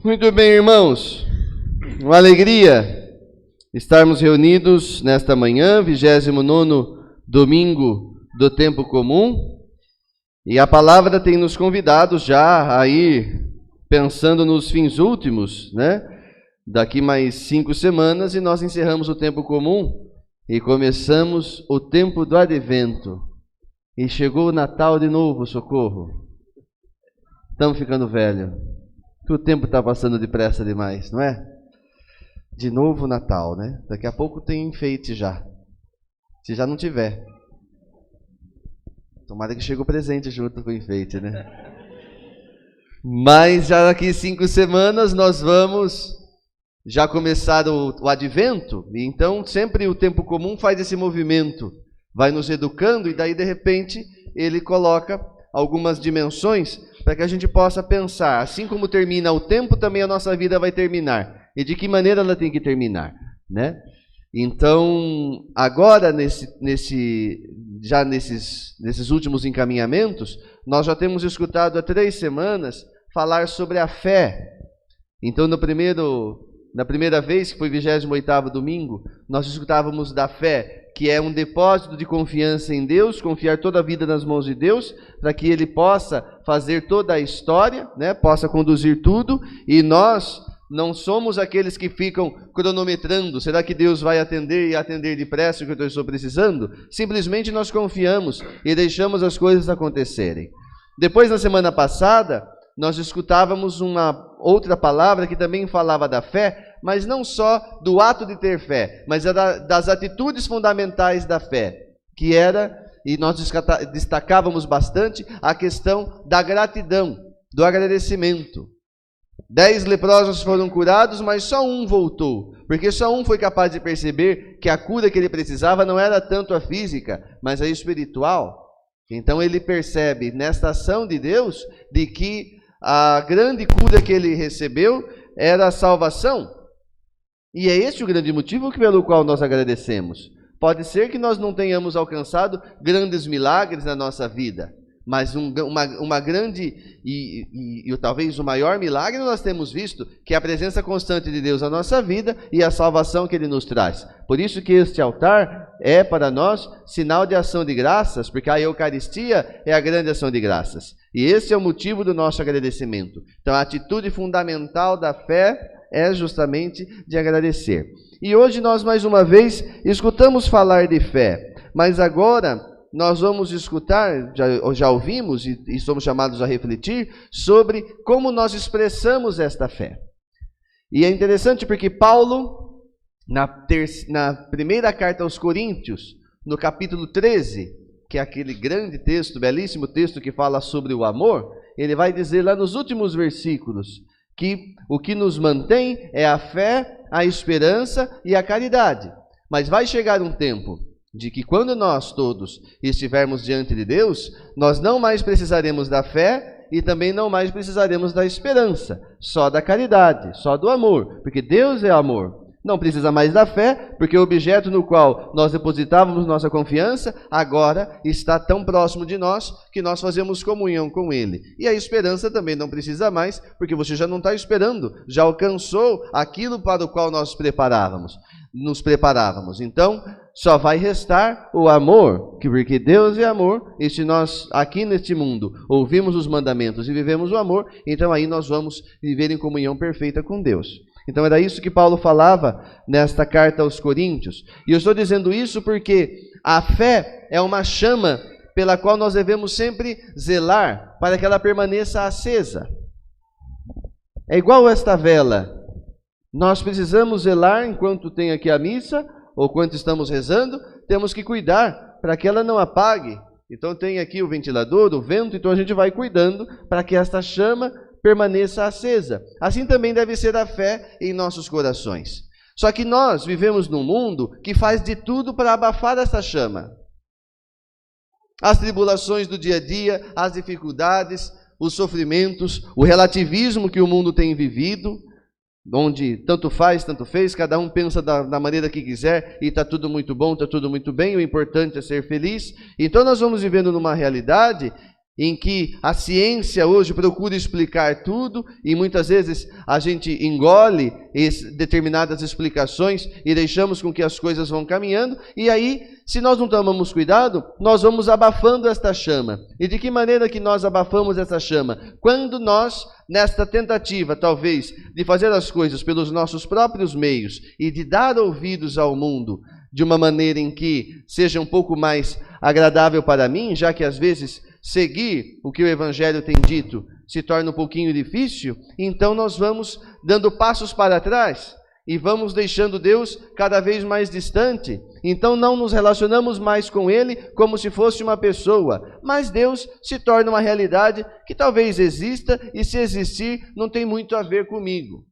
Muito bem, irmãos. Uma alegria estarmos reunidos nesta manhã, 29º domingo do tempo comum. E a palavra tem nos convidado já a ir pensando nos fins últimos, né? Daqui mais 5 semanas e nós encerramos o tempo comum e começamos o tempo do advento. E chegou o Natal de novo, socorro. Estamos ficando velho. O tempo está passando depressa demais, não é? De novo o Natal, né? Daqui a pouco tem enfeite já. Se já não tiver. Tomara que chegue o presente junto com o enfeite, né? Mas já daqui 5 semanas nós vamos já começar o advento. E então sempre o tempo comum faz esse movimento. Vai nos educando e daí de repente ele coloca algumas dimensões para que a gente possa pensar, assim como termina o tempo, também a nossa vida vai terminar. E de que maneira ela tem que terminar, né? Então, agora, nesses últimos encaminhamentos, nós já temos escutado há 3 semanas falar sobre a fé. Então, na primeira vez, que foi 28º domingo, nós escutávamos da fé, que é um depósito de confiança em Deus, confiar toda a vida nas mãos de Deus, para que Ele possa fazer toda a história, né? Possa conduzir tudo, e nós não somos aqueles que ficam cronometrando, será que Deus vai atender e atender depressa o que eu estou precisando? Simplesmente nós confiamos e deixamos as coisas acontecerem. Depois, na semana passada, nós escutávamos uma outra palavra que também falava da fé, mas não só do ato de ter fé, mas das atitudes fundamentais da fé, que era, e nós destacávamos bastante, a questão da gratidão, do agradecimento. 10 leprosos foram curados, mas só um voltou, porque só um foi capaz de perceber que a cura que ele precisava não era tanto a física, mas a espiritual. Então ele percebe nesta ação de Deus, de que a grande cura que ele recebeu era a salvação. E é esse o grande motivo pelo qual nós agradecemos. Pode ser que nós não tenhamos alcançado grandes milagres na nossa vida, mas uma grande e talvez o maior milagre nós temos visto, que é a presença constante de Deus na nossa vida e a salvação que Ele nos traz. Por isso que este altar é para nós sinal de ação de graças, porque a Eucaristia é a grande ação de graças. E esse é o motivo do nosso agradecimento. Então a atitude fundamental da fé é justamente de agradecer. E hoje nós mais uma vez escutamos falar de fé, mas agora nós vamos escutar, já ouvimos e somos chamados a refletir sobre como nós expressamos esta fé. E é interessante porque Paulo, na primeira carta aos Coríntios, no capítulo 13, que é aquele grande texto, belíssimo texto que fala sobre o amor, ele vai dizer lá nos últimos versículos que o que nos mantém é a fé, a esperança e a caridade. Mas vai chegar um tempo de que quando nós todos estivermos diante de Deus, nós não mais precisaremos da fé e também não mais precisaremos da esperança, só da caridade, só do amor, porque Deus é amor. Não precisa mais da fé, porque o objeto no qual nós depositávamos nossa confiança, agora está tão próximo de nós, que nós fazemos comunhão com Ele. E a esperança também não precisa mais, porque você já não está esperando, já alcançou aquilo para o qual nos preparávamos. Então, só vai restar o amor, porque Deus é amor, e se nós aqui neste mundo ouvimos os mandamentos e vivemos o amor, então aí nós vamos viver em comunhão perfeita com Deus. Então era isso que Paulo falava nesta carta aos Coríntios. E eu estou dizendo isso porque a fé é uma chama pela qual nós devemos sempre zelar para que ela permaneça acesa. É igual esta vela. Nós precisamos zelar enquanto tem aqui a missa, ou quando estamos rezando, temos que cuidar para que ela não apague. Então tem aqui o ventilador, o vento, então a gente vai cuidando para que esta chama permaneça acesa. Assim também deve ser a fé em nossos corações. Só que nós vivemos num mundo que faz de tudo para abafar essa chama. As tribulações do dia a dia, as dificuldades, os sofrimentos, o relativismo que o mundo tem vivido, onde tanto faz, tanto fez, cada um pensa da maneira que quiser e está tudo muito bom, está tudo muito bem, o importante é ser feliz. Então nós vamos vivendo numa realidade em que a ciência hoje procura explicar tudo e muitas vezes a gente engole determinadas explicações e deixamos com que as coisas vão caminhando, e aí, se nós não tomamos cuidado, nós vamos abafando esta chama. E de que maneira que nós abafamos essa chama? Quando nós, nesta tentativa, talvez, de fazer as coisas pelos nossos próprios meios e de dar ouvidos ao mundo de uma maneira em que seja um pouco mais agradável para mim, já que às vezes seguir o que o Evangelho tem dito se torna um pouquinho difícil, então nós vamos dando passos para trás e vamos deixando Deus cada vez mais distante. Então não nos relacionamos mais com Ele como se fosse uma pessoa, mas Deus se torna uma realidade que talvez exista e, se existir, não tem muito a ver comigo.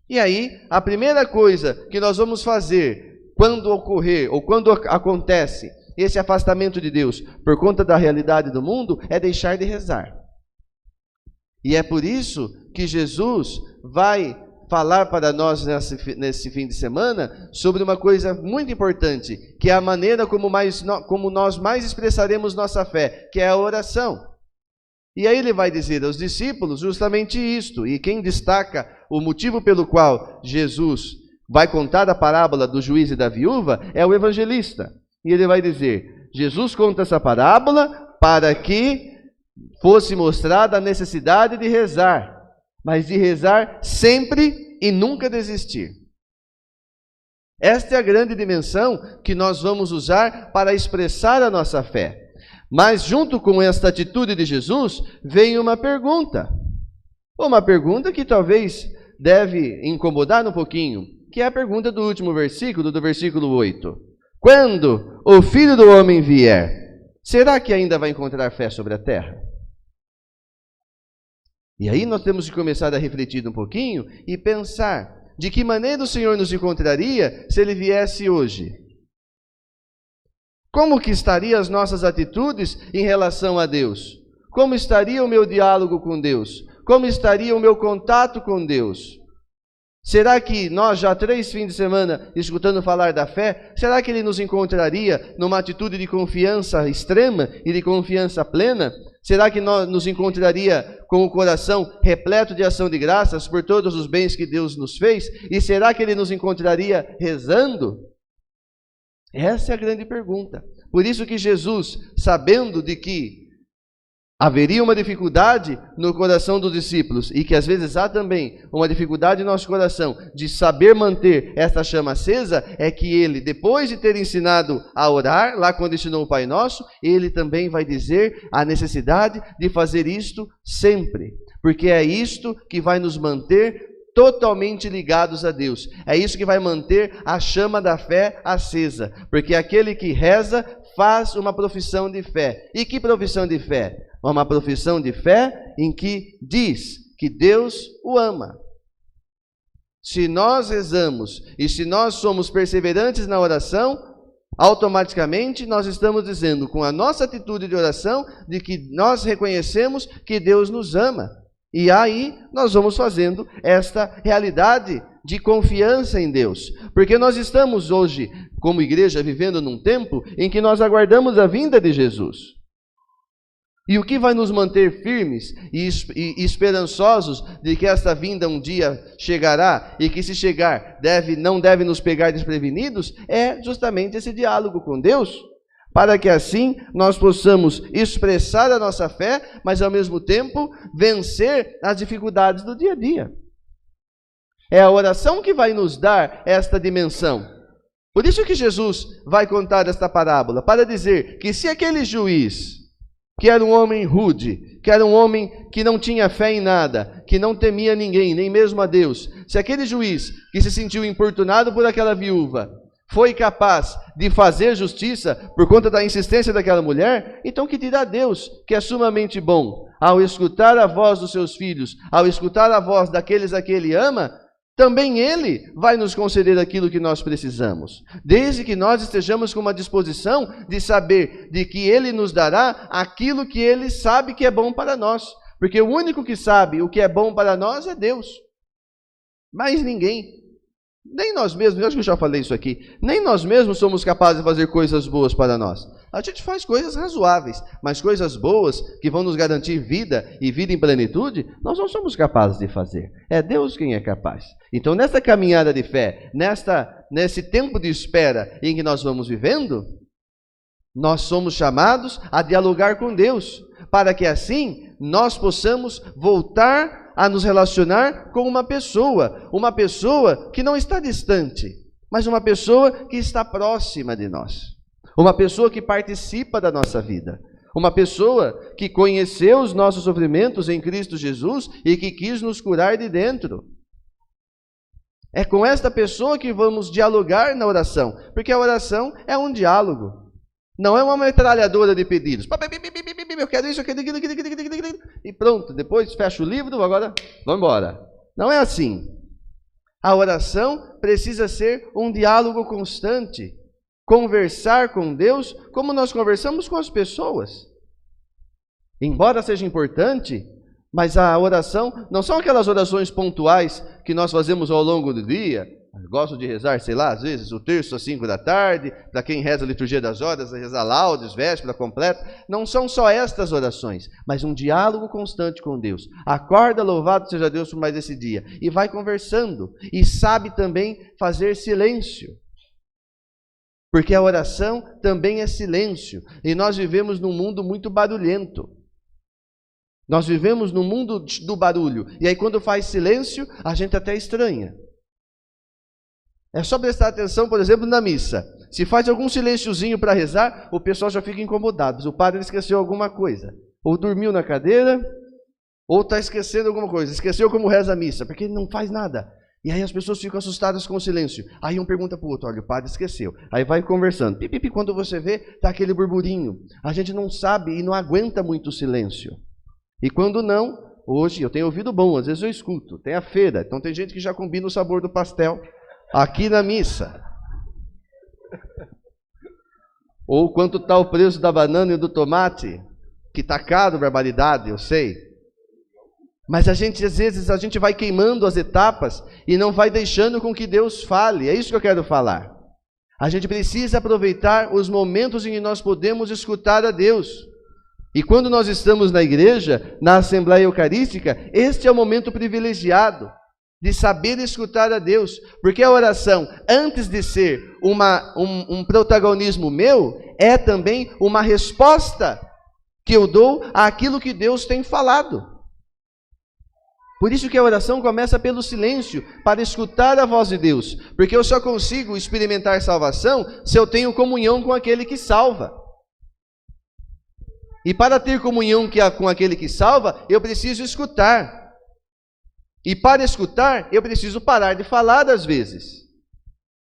E aí, a primeira coisa que nós vamos fazer quando ocorrer ou quando acontece esse afastamento de Deus por conta da realidade do mundo é deixar de rezar. E é por isso que Jesus vai falar para nós nesse fim de semana sobre uma coisa muito importante, que é a maneira como nós mais expressaremos nossa fé, que é a oração. E aí ele vai dizer aos discípulos justamente isto, e quem destaca o motivo pelo qual Jesus vai contar a parábola do juiz e da viúva é o evangelista. E ele vai dizer, Jesus conta essa parábola para que fosse mostrada a necessidade de rezar, mas de rezar sempre e nunca desistir. Esta é a grande dimensão que nós vamos usar para expressar a nossa fé. Mas junto com esta atitude de Jesus, vem uma pergunta que talvez deve incomodar um pouquinho, que é a pergunta do último versículo, do versículo 8. Quando o Filho do Homem vier, será que ainda vai encontrar fé sobre a terra? E aí nós temos que começar a refletir um pouquinho e pensar de que maneira o Senhor nos encontraria se Ele viesse hoje. Como que estariam as nossas atitudes em relação a Deus? Como estaria o meu diálogo com Deus? Como estaria o meu contato com Deus? Será que nós, já 3 fins de semana, escutando falar da fé, será que Ele nos encontraria numa atitude de confiança extrema e de confiança plena? Será que nós nos encontraria com o coração repleto de ação de graças por todos os bens que Deus nos fez? E será que Ele nos encontraria rezando? Essa é a grande pergunta. Por isso que Jesus, sabendo de que haveria uma dificuldade no coração dos discípulos e que às vezes há também uma dificuldade no nosso coração de saber manter essa chama acesa, é que ele, depois de ter ensinado a orar, lá quando ensinou o Pai Nosso, ele também vai dizer a necessidade de fazer isto sempre, porque é isto que vai nos manter totalmente ligados a Deus. É isso que vai manter a chama da fé acesa, porque aquele que reza faz uma profissão de fé. E que profissão de fé? Uma profissão de fé em que diz que Deus o ama. Se nós rezamos e se nós somos perseverantes na oração, automaticamente nós estamos dizendo, com a nossa atitude de oração, de que nós reconhecemos que Deus nos ama. E aí nós vamos fazendo esta realidade de confiança em Deus. Porque nós estamos hoje, como igreja, vivendo num tempo em que nós aguardamos a vinda de Jesus. E o que vai nos manter firmes e esperançosos de que esta vinda um dia chegará e que, se chegar, não deve nos pegar desprevenidos, é justamente esse diálogo com Deus, para que assim nós possamos expressar a nossa fé, mas ao mesmo tempo vencer as dificuldades do dia a dia. É a oração que vai nos dar esta dimensão. Por isso que Jesus vai contar esta parábola, para dizer que se aquele juiz, que era um homem rude, que era um homem que não tinha fé em nada, que não temia ninguém, nem mesmo a Deus, se aquele juiz que se sentiu importunado por aquela viúva foi capaz de fazer justiça por conta da insistência daquela mulher, então que dirá Deus, que é sumamente bom, ao escutar a voz dos seus filhos, ao escutar a voz daqueles a que Ele ama, também Ele vai nos conceder aquilo que nós precisamos, desde que nós estejamos com uma disposição de saber de que Ele nos dará aquilo que Ele sabe que é bom para nós, porque o único que sabe o que é bom para nós é Deus, mais ninguém. Nem nós mesmos, eu acho que eu já falei isso aqui, nem nós mesmos somos capazes de fazer coisas boas para nós. A gente faz coisas razoáveis, mas coisas boas que vão nos garantir vida e vida em plenitude, nós não somos capazes de fazer. É Deus quem é capaz. Então, nessa caminhada de fé, nesse tempo de espera em que nós vamos vivendo, nós somos chamados a dialogar com Deus, para que assim nós possamos voltar a nos relacionar com uma pessoa que não está distante, mas uma pessoa que está próxima de nós, uma pessoa que participa da nossa vida, uma pessoa que conheceu os nossos sofrimentos em Cristo Jesus e que quis nos curar de dentro. É com esta pessoa que vamos dialogar na oração, porque a oração é um diálogo. Não é uma metralhadora de pedidos. Eu quero isso, eu quero aquilo, e pronto, depois fecha o livro, agora vamos embora. Não é assim. A oração precisa ser um diálogo constante. Conversar com Deus como nós conversamos com as pessoas. Embora seja importante, mas a oração não são aquelas orações pontuais que nós fazemos ao longo do dia. Eu gosto de rezar, sei lá, às vezes o terço às 5 da tarde, para quem reza a liturgia das horas, rezar laudes, véspera completa. Não são só estas orações, mas um diálogo constante com Deus. Acorda, louvado seja Deus por mais esse dia. E vai conversando. E sabe também fazer silêncio. Porque a oração também é silêncio. E nós vivemos num mundo muito barulhento. Nós vivemos no mundo do barulho. E aí quando faz silêncio, a gente até estranha. É só prestar atenção, por exemplo, na missa. Se faz algum silênciozinho para rezar, o pessoal já fica incomodado. O padre esqueceu alguma coisa. Ou dormiu na cadeira, ou está esquecendo alguma coisa. Esqueceu como reza a missa, porque ele não faz nada. E aí as pessoas ficam assustadas com o silêncio. Aí um pergunta para o outro, olha, o padre esqueceu. Aí vai conversando. Pipipi, quando você vê, está aquele burburinho. A gente não sabe e não aguenta muito o silêncio. E quando não, hoje eu tenho ouvido bom, às vezes eu escuto. Tem a feira, então tem gente que já combina o sabor do pastel aqui na missa. Ou quanto está o preço da banana e do tomate, que está caro, barbaridade, eu sei. Mas às vezes, a gente vai queimando as etapas e não vai deixando com que Deus fale. É isso que eu quero falar. A gente precisa aproveitar os momentos em que nós podemos escutar a Deus. E quando nós estamos na igreja, na Assembleia Eucarística, este é o momento privilegiado de saber escutar a Deus, porque a oração, antes de ser um protagonismo meu, é também uma resposta que eu dou àquilo que Deus tem falado. Por isso que a oração começa pelo silêncio, para escutar a voz de Deus, porque eu só consigo experimentar salvação se eu tenho comunhão com aquele que salva. E para ter comunhão com aquele que salva, eu preciso escutar. E para escutar, eu preciso parar de falar às vezes.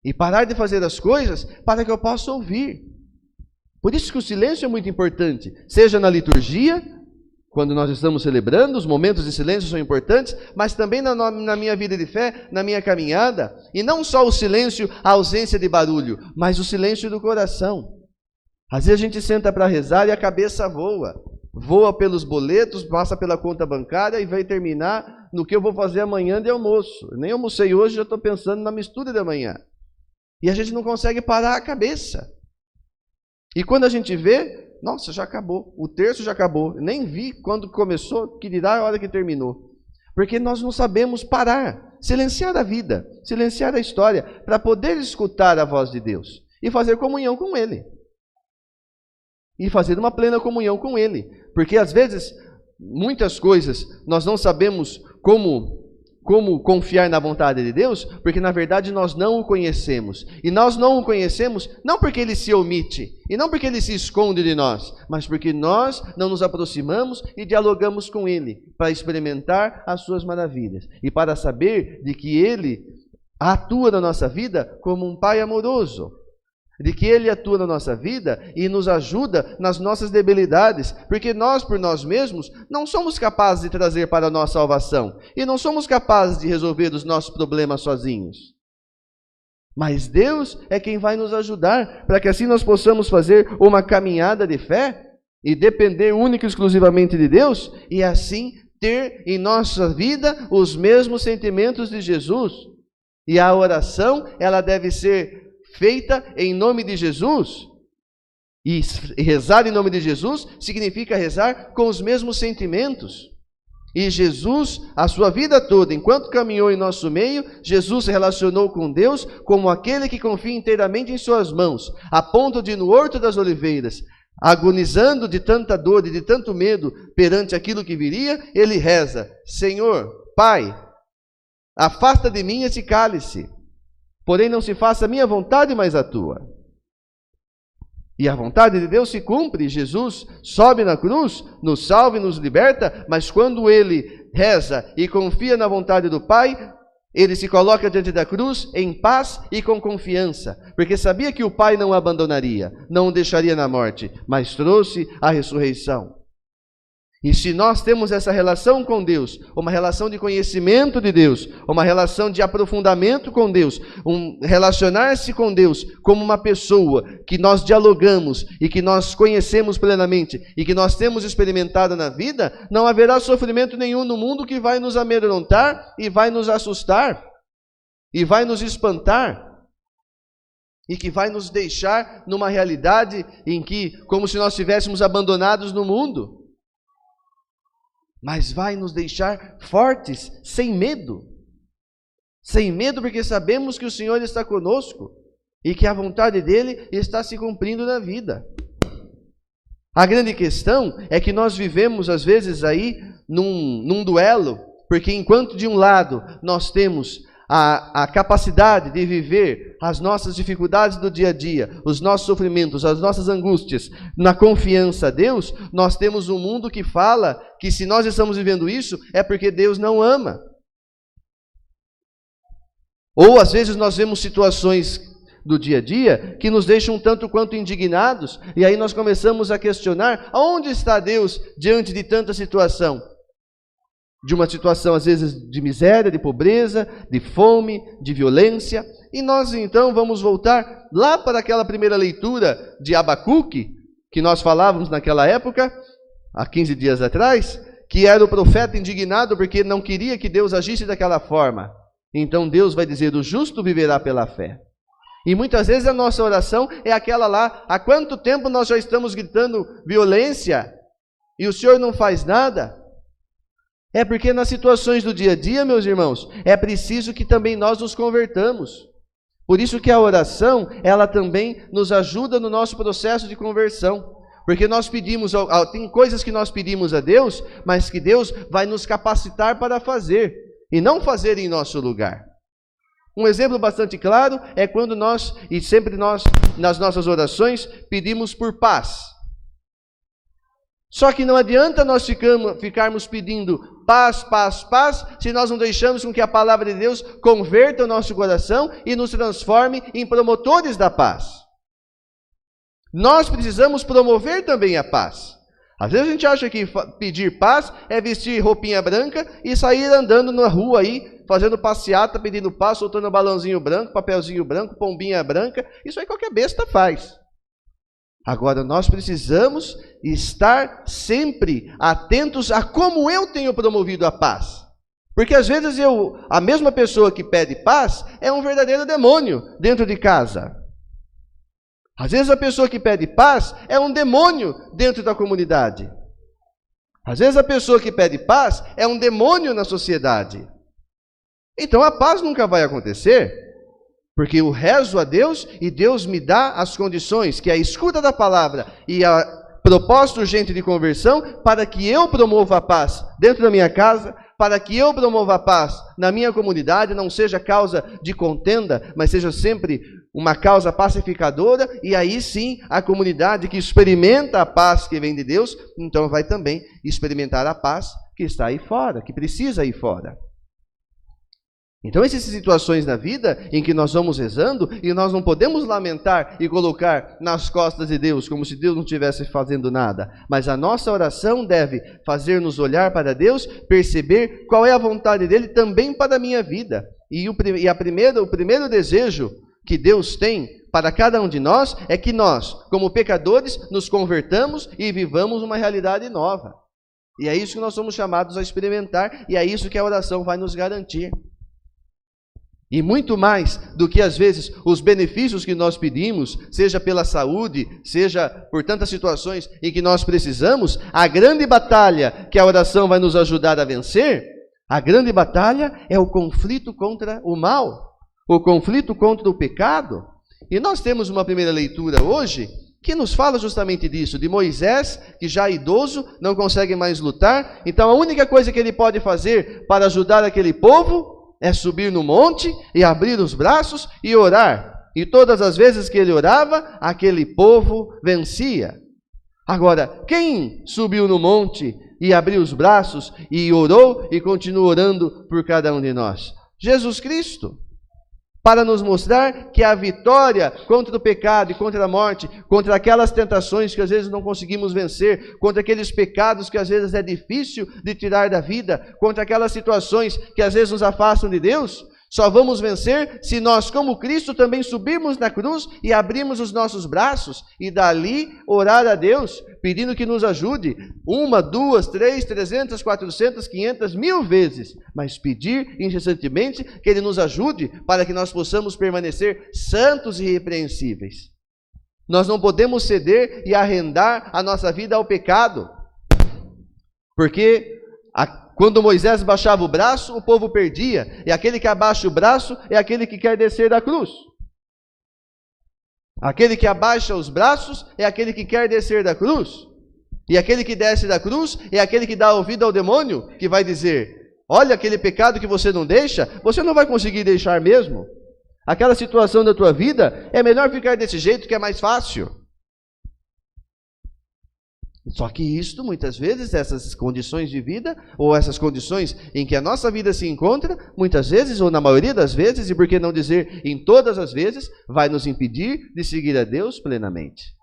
E parar de fazer as coisas para que eu possa ouvir. Por isso que o silêncio é muito importante. Seja na liturgia, quando nós estamos celebrando, os momentos de silêncio são importantes, mas também na minha vida de fé, na minha caminhada. E não só o silêncio, a ausência de barulho, mas o silêncio do coração. Às vezes a gente senta para rezar e a cabeça voa. Voa pelos boletos, passa pela conta bancária e vai terminar no que eu vou fazer amanhã de almoço. Eu nem almocei hoje, já estou pensando na mistura de amanhã. E a gente não consegue parar a cabeça. E quando a gente vê, nossa, já acabou. O terço já acabou. Nem vi quando começou, que dirá a hora que terminou. Porque nós não sabemos parar, silenciar a vida, silenciar a história, para poder escutar a voz de Deus e fazer comunhão com Ele. E fazer uma plena comunhão com Ele. Porque às vezes, muitas coisas, nós não sabemos como confiar na vontade de Deus, porque na verdade nós não o conhecemos. E nós não o conhecemos não porque Ele se omite, e não porque Ele se esconde de nós, mas porque nós não nos aproximamos e dialogamos com Ele, para experimentar as suas maravilhas. E para saber de que Ele atua na nossa vida como um Pai amoroso. De que Ele atua na nossa vida e nos ajuda nas nossas debilidades, porque nós, por nós mesmos, não somos capazes de trazer para a nossa salvação, e não somos capazes de resolver os nossos problemas sozinhos. Mas Deus é quem vai nos ajudar, para que assim nós possamos fazer uma caminhada de fé, e depender única e exclusivamente de Deus, e assim ter em nossa vida os mesmos sentimentos de Jesus. E a oração, ela deve ser feita em nome de Jesus. E rezar em nome de Jesus significa rezar com os mesmos sentimentos. E Jesus, a sua vida toda, enquanto caminhou em nosso meio, Jesus se relacionou com Deus como aquele que confia inteiramente em suas mãos, a ponto de, no Horto das Oliveiras, agonizando de tanta dor e de tanto medo perante aquilo que viria, ele reza: Senhor, Pai, afasta de mim esse cálice, porém não se faça a minha vontade, mas a tua. E a vontade de Deus se cumpre. Jesus sobe na cruz, nos salva e nos liberta, mas quando ele reza e confia na vontade do Pai, ele se coloca diante da cruz em paz e com confiança, porque sabia que o Pai não o abandonaria, não o deixaria na morte, mas trouxe a ressurreição. E se nós temos essa relação com Deus, uma relação de conhecimento de Deus, uma relação de aprofundamento com Deus, relacionar-se com Deus como uma pessoa que nós dialogamos e que nós conhecemos plenamente e que nós temos experimentado na vida, não haverá sofrimento nenhum no mundo que vai nos amedrontar e vai nos assustar e vai nos espantar e que vai nos deixar numa realidade em que, como se nós estivéssemos abandonados no mundo. Mas vai nos deixar fortes, sem medo. Sem medo, porque sabemos que o Senhor está conosco e que a vontade dele está se cumprindo na vida. A grande questão é que nós vivemos, às vezes, aí num duelo, porque enquanto de um lado nós temos a capacidade de viver as nossas dificuldades do dia a dia, os nossos sofrimentos, as nossas angústias, na confiança a Deus, nós temos um mundo que fala que se nós estamos vivendo isso, é porque Deus não ama. Ou às vezes nós vemos situações do dia a dia que nos deixam um tanto quanto indignados, e aí nós começamos a questionar: aonde está Deus diante de tanta situação? De uma situação, às vezes, de miséria, de pobreza, de fome, de violência. E nós, então, vamos voltar lá para aquela primeira leitura de Abacuque, que nós falávamos naquela época, há 15 dias atrás, que era o profeta indignado porque não queria que Deus agisse daquela forma. Então Deus vai dizer: o justo viverá pela fé. E muitas vezes a nossa oração é aquela lá: há quanto tempo nós já estamos gritando violência e o Senhor não faz nada? É porque nas situações do dia a dia, meus irmãos, é preciso que também nós nos convertamos. Por isso que a oração, ela também nos ajuda no nosso processo de conversão. Porque nós pedimos, tem coisas que nós pedimos a Deus, mas que Deus vai nos capacitar para fazer, e não fazer em nosso lugar. Um exemplo bastante claro é quando nós, e sempre nós, nas nossas orações, pedimos por paz. Só que não adianta nós ficarmos pedindo paz, paz, paz, se nós não deixamos com que a palavra de Deus converta o nosso coração e nos transforme em promotores da paz. Nós precisamos promover também a paz. Às vezes a gente acha que pedir paz é vestir roupinha branca e sair andando na rua aí, fazendo passeata, pedindo paz, soltando balãozinho branco, papelzinho branco, pombinha branca. Isso aí qualquer besta faz. Agora, nós precisamos estar sempre atentos a como eu tenho promovido a paz. Porque às vezes a mesma pessoa que pede paz é um verdadeiro demônio dentro de casa. Às vezes a pessoa que pede paz é um demônio dentro da comunidade. Às vezes a pessoa que pede paz é um demônio na sociedade. Então a paz nunca vai acontecer. Porque eu rezo a Deus e Deus me dá as condições, que é a escuta da palavra e a propósito urgente de conversão, para que eu promova a paz dentro da minha casa, para que eu promova a paz na minha comunidade, não seja causa de contenda, mas seja sempre uma causa pacificadora, e aí sim a comunidade que experimenta a paz que vem de Deus, então vai também experimentar a paz que está aí fora, que precisa ir fora. Então, essas situações na vida em que nós vamos rezando e nós não podemos lamentar e colocar nas costas de Deus, como se Deus não estivesse fazendo nada. Mas a nossa oração deve fazer-nos olhar para Deus, perceber qual é a vontade dEle também para a minha vida. E o primeiro desejo que Deus tem para cada um de nós é que nós, como pecadores, nos convertamos e vivamos uma realidade nova. E é isso que nós somos chamados a experimentar e é isso que a oração vai nos garantir. E muito mais do que, às vezes, os benefícios que nós pedimos, seja pela saúde, seja por tantas situações em que nós precisamos, a grande batalha que a oração vai nos ajudar a vencer, a grande batalha é o conflito contra o mal, o conflito contra o pecado. E nós temos uma primeira leitura hoje que nos fala justamente disso, de Moisés, que já idoso, não consegue mais lutar. Então a única coisa que ele pode fazer para ajudar aquele povo é subir no monte e abrir os braços e orar. E todas as vezes que ele orava, aquele povo vencia. Agora, quem subiu no monte e abriu os braços e orou e continua orando por cada um de nós? Jesus Cristo. Para nos mostrar que a vitória contra o pecado e contra a morte, contra aquelas tentações que às vezes não conseguimos vencer, contra aqueles pecados que às vezes é difícil de tirar da vida, contra aquelas situações que às vezes nos afastam de Deus, só vamos vencer se nós, como Cristo, também subirmos na cruz e abrirmos os nossos braços e dali orar a Deus, pedindo que nos ajude 1, 2, 3, 300, 400, 500, 1000 vezes, mas pedir incessantemente que Ele nos ajude para que nós possamos permanecer santos e irrepreensíveis. Nós não podemos ceder e arrendar a nossa vida ao pecado, porque quando Moisés baixava o braço, o povo perdia. E aquele que abaixa o braço é aquele que quer descer da cruz. Aquele que abaixa os braços é aquele que quer descer da cruz. E aquele que desce da cruz é aquele que dá ouvido ao demônio, que vai dizer: olha, aquele pecado que você não deixa, você não vai conseguir deixar mesmo. Aquela situação da tua vida, é melhor ficar desse jeito que é mais fácil. Só que isto, muitas vezes, essas condições de vida, ou essas condições em que a nossa vida se encontra, muitas vezes, ou na maioria das vezes, e por que não dizer em todas as vezes, vai nos impedir de seguir a Deus plenamente.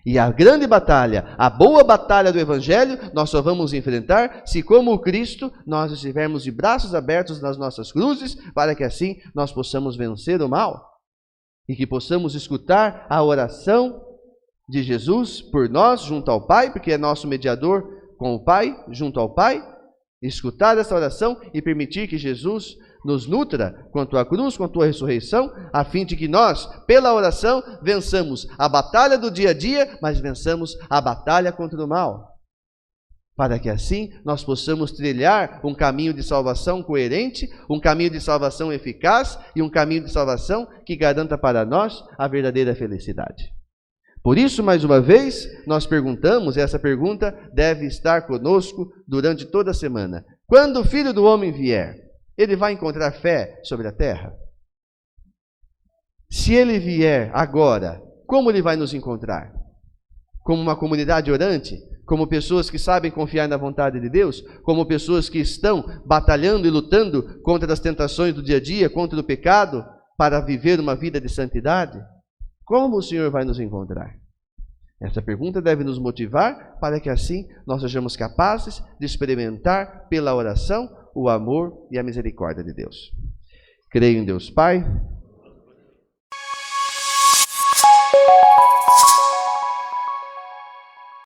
E a grande batalha, a boa batalha do Evangelho, nós só vamos enfrentar se, como Cristo, nós estivermos de braços abertos nas nossas cruzes, para que assim nós possamos vencer o mal, e que possamos escutar a oração de Jesus por nós, junto ao Pai, porque é nosso mediador com o Pai, junto ao Pai, escutar essa oração e permitir que Jesus nos nutra quanto à cruz, quanto à ressurreição, a fim de que nós, pela oração, vençamos a batalha do dia a dia, mas vençamos a batalha contra o mal, para que assim nós possamos trilhar um caminho de salvação coerente, um caminho de salvação eficaz e um caminho de salvação que garanta para nós a verdadeira felicidade. Por isso, mais uma vez, nós perguntamos, e essa pergunta deve estar conosco durante toda a semana: quando o Filho do Homem vier, Ele vai encontrar fé sobre a terra? Se Ele vier agora, como Ele vai nos encontrar? Como uma comunidade orante? Como pessoas que sabem confiar na vontade de Deus? Como pessoas que estão batalhando e lutando contra as tentações do dia a dia, contra o pecado, para viver uma vida de santidade? Como o Senhor vai nos encontrar? Essa pergunta deve nos motivar para que assim nós sejamos capazes de experimentar pela oração o amor e a misericórdia de Deus. Creio em Deus Pai,